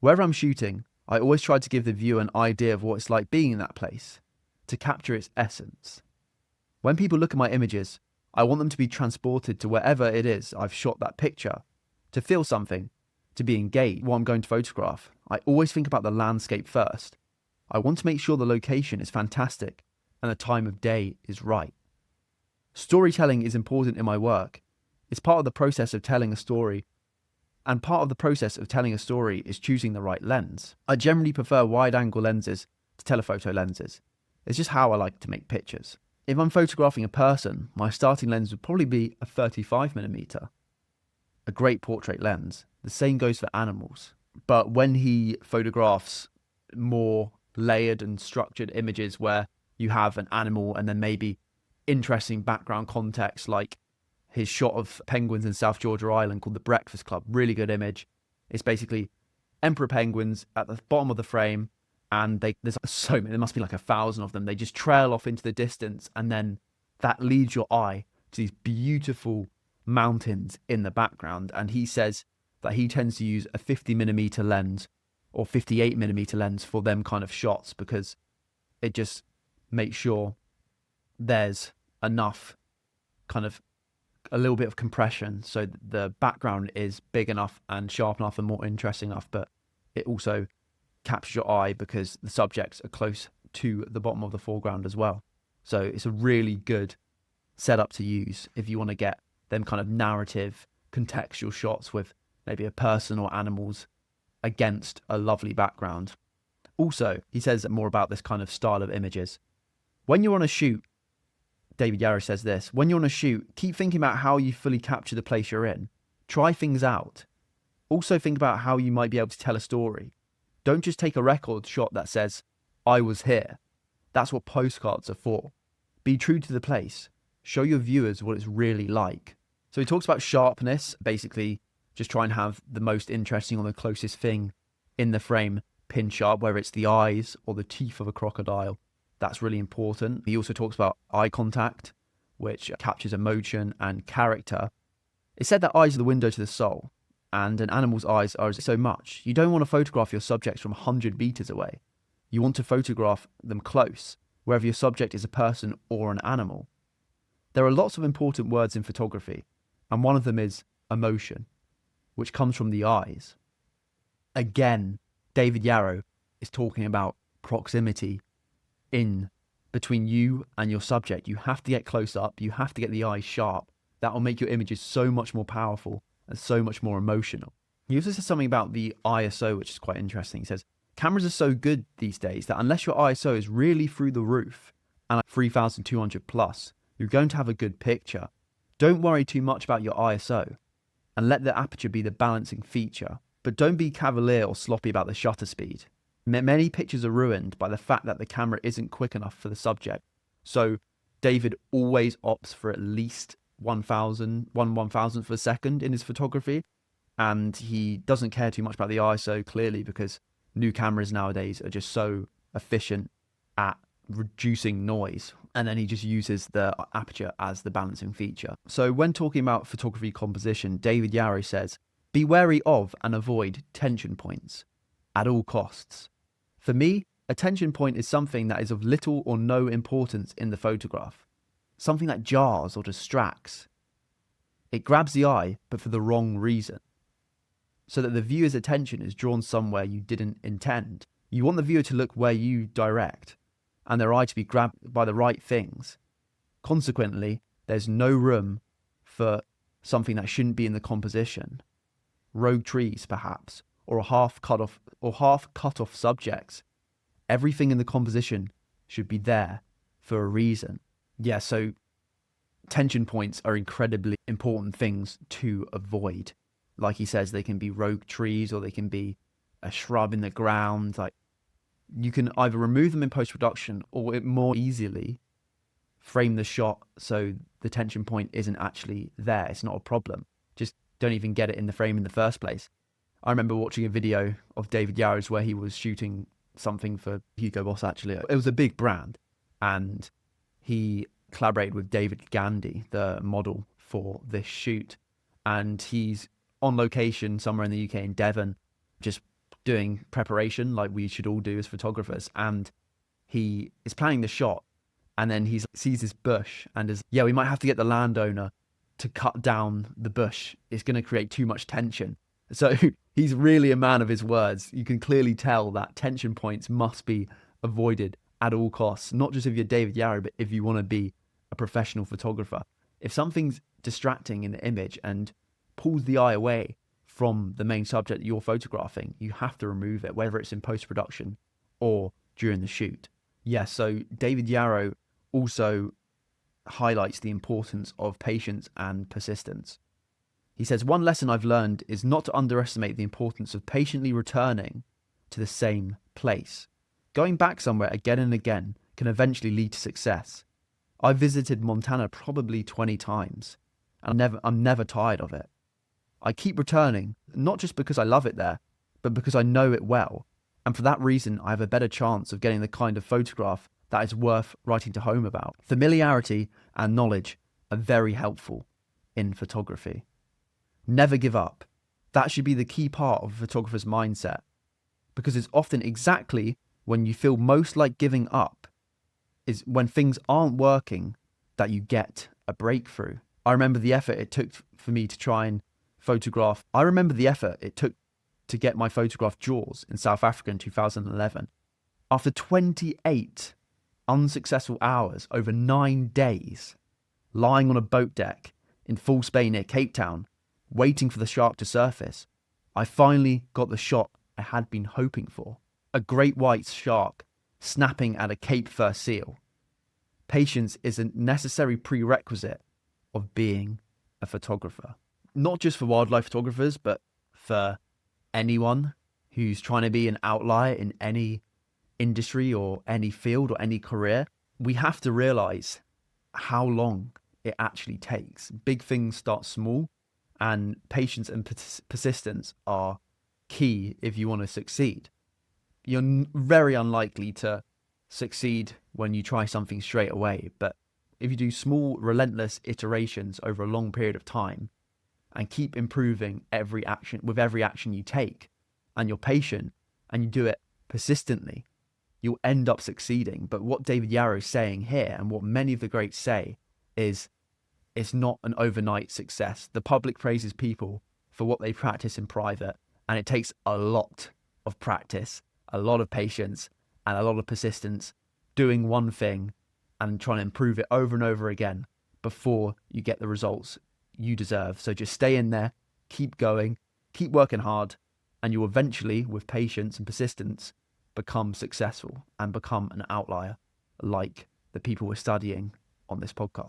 Wherever I'm shooting, I always try to give the viewer an idea of what it's like being in that place, to capture its essence. When people look at my images, I want them to be transported to wherever it is I've shot that picture, to feel something, to be engaged while I'm going to photograph. I always think about the landscape first. I want to make sure the location is fantastic and the time of day is right. Storytelling is important in my work. It's part of the process of telling a story, and part of the process of telling a story is choosing the right lens. I generally prefer wide-angle lenses to telephoto lenses. It's just how I like to make pictures. If I'm photographing a person, my starting lens would probably be a 35mm, a great portrait lens. The same goes for animals. But when he photographs more layered and structured images where you have an animal and then maybe interesting background context, like his shot of penguins in South Georgia Island called The Breakfast Club, really good image. It's basically emperor penguins at the bottom of the frame, and there's so many, there must be like 1,000 of them. They just trail off into the distance, and then that leads your eye to these beautiful mountains in the background. And he says that he tends to use a 50mm lens or 58mm lens for them kind of shots, because it just makes sure there's enough kind of a little bit of compression so the background is big enough and sharp enough and more interesting enough, but it also captures your eye because the subjects are close to the bottom of the foreground as well. So it's a really good setup to use if you want to get them kind of narrative contextual shots with maybe a person or animals against a lovely background. Also, he says more about this kind of style of images. When you're on a shoot, David Yarrow says this, when you're on a shoot, keep thinking about how you fully capture the place you're in. Try things out. Also think about how you might be able to tell a story. Don't just take a record shot that says, I was here. That's what postcards are for. Be true to the place. Show your viewers what it's really like. So he talks about sharpness, basically just try and have the most interesting or the closest thing in the frame pin sharp, whether it's the eyes or the teeth of a crocodile. That's really important. He also talks about eye contact, which captures emotion and character. It's said that eyes are the window to the soul, and an animal's eyes are so much. You don't want to photograph your subjects from 100 meters away. You want to photograph them close, whether your subject is a person or an animal. There are lots of important words in photography, and one of them is emotion, which comes from the eyes. Again, David Yarrow is talking about proximity in between you and your subject. You have to get close up. You have to get the eyes sharp. That will make your images so much more powerful and so much more emotional. He also says something about the ISO, which is quite interesting. He says, cameras are so good these days that unless your ISO is really through the roof and at 3200 plus, you're going to have a good picture. Don't worry too much about your ISO and let the aperture be the balancing feature. But don't be cavalier or sloppy about the shutter speed. Many pictures are ruined by the fact that the camera isn't quick enough for the subject. So David always opts for at least 1,000th of a second in his photography. And he doesn't care too much about the ISO, clearly, because new cameras nowadays are just so efficient at reducing noise. And then he just uses the aperture as the balancing feature. So when talking about photography composition, David Yarrow says, be wary of and avoid tension points at all costs. For me, a tension point is something that is of little or no importance in the photograph, something that jars or distracts. It grabs the eye, but for the wrong reason, so that the viewer's attention is drawn somewhere you didn't intend. You want the viewer to look where you direct, and their eye to be grabbed by the right things. Consequently, there's no room for something that shouldn't be in the composition. Rogue trees, perhaps, or half cut off subjects. Everything in the composition should be there for a reason. Yeah, so tension points are incredibly important things to avoid. Like he says, they can be rogue trees or they can be a shrub in the ground. Like, you can either remove them in post-production or more easily frame the shot so the tension point isn't actually there. It's not a problem. Just don't even get it in the frame in the first place. I remember watching a video of David Yarrow's where he was shooting something for Hugo Boss, actually. It was a big brand, and he collaborated with David Gandy, the model for this shoot. And he's on location somewhere in the UK in Devon, just doing preparation like we should all do as photographers, and he is planning the shot, and then he sees this bush and is, yeah, we might have to get the landowner to cut down the bush. It's going to create too much tension. So he's really a man of his words. You can clearly tell that tension points must be avoided at all costs, not just if you're David Yarrow, but if you want to be a professional photographer. If something's distracting in the image and pulls the eye away from the main subject that you're photographing, you have to remove it, whether it's in post-production or during the shoot. Yeah, so David Yarrow also highlights the importance of patience and persistence. He says, one lesson I've learned is not to underestimate the importance of patiently returning to the same place. Going back somewhere again and again can eventually lead to success. I've visited Montana probably 20 times, and I'm never tired of it. I keep returning, not just because I love it there, but because I know it well. And for that reason, I have a better chance of getting the kind of photograph that is worth writing to home about. Familiarity and knowledge are very helpful in photography. Never give up. That should be the key part of a photographer's mindset, because it's often exactly when you feel most like giving up is when things aren't working that you get a breakthrough. I remember the effort it took for me to try and photograph. I remember the effort it took to get my photograph Jaws in South Africa in 2011. After 28 unsuccessful hours over 9 days, lying on a boat deck in full spay near Cape Town, waiting for the shark to surface, I finally got the shot I had been hoping for. A great white shark snapping at a Cape fur seal. Patience is a necessary prerequisite of being a photographer. Not just for wildlife photographers, but for anyone who's trying to be an outlier in any industry or any field or any career. We have to realize how long it actually takes. Big things start small, and patience and persistence are key if you want to succeed. You're very unlikely to succeed when you try something straight away, but if you do small, relentless iterations over a long period of time and keep improving every action you take, and you're patient and you do it persistently, you'll end up succeeding. But what David Yarrow is saying here, and what many of the greats say, is it's not an overnight success. The public praises people for what they practice in private, and it takes a lot of practice, a lot of patience, and a lot of persistence doing one thing and trying to improve it over and over again before you get the results you deserve. So just stay in there, keep going, keep working hard, and you'll eventually, with patience and persistence, become successful and become an outlier like the people we're studying on this podcast.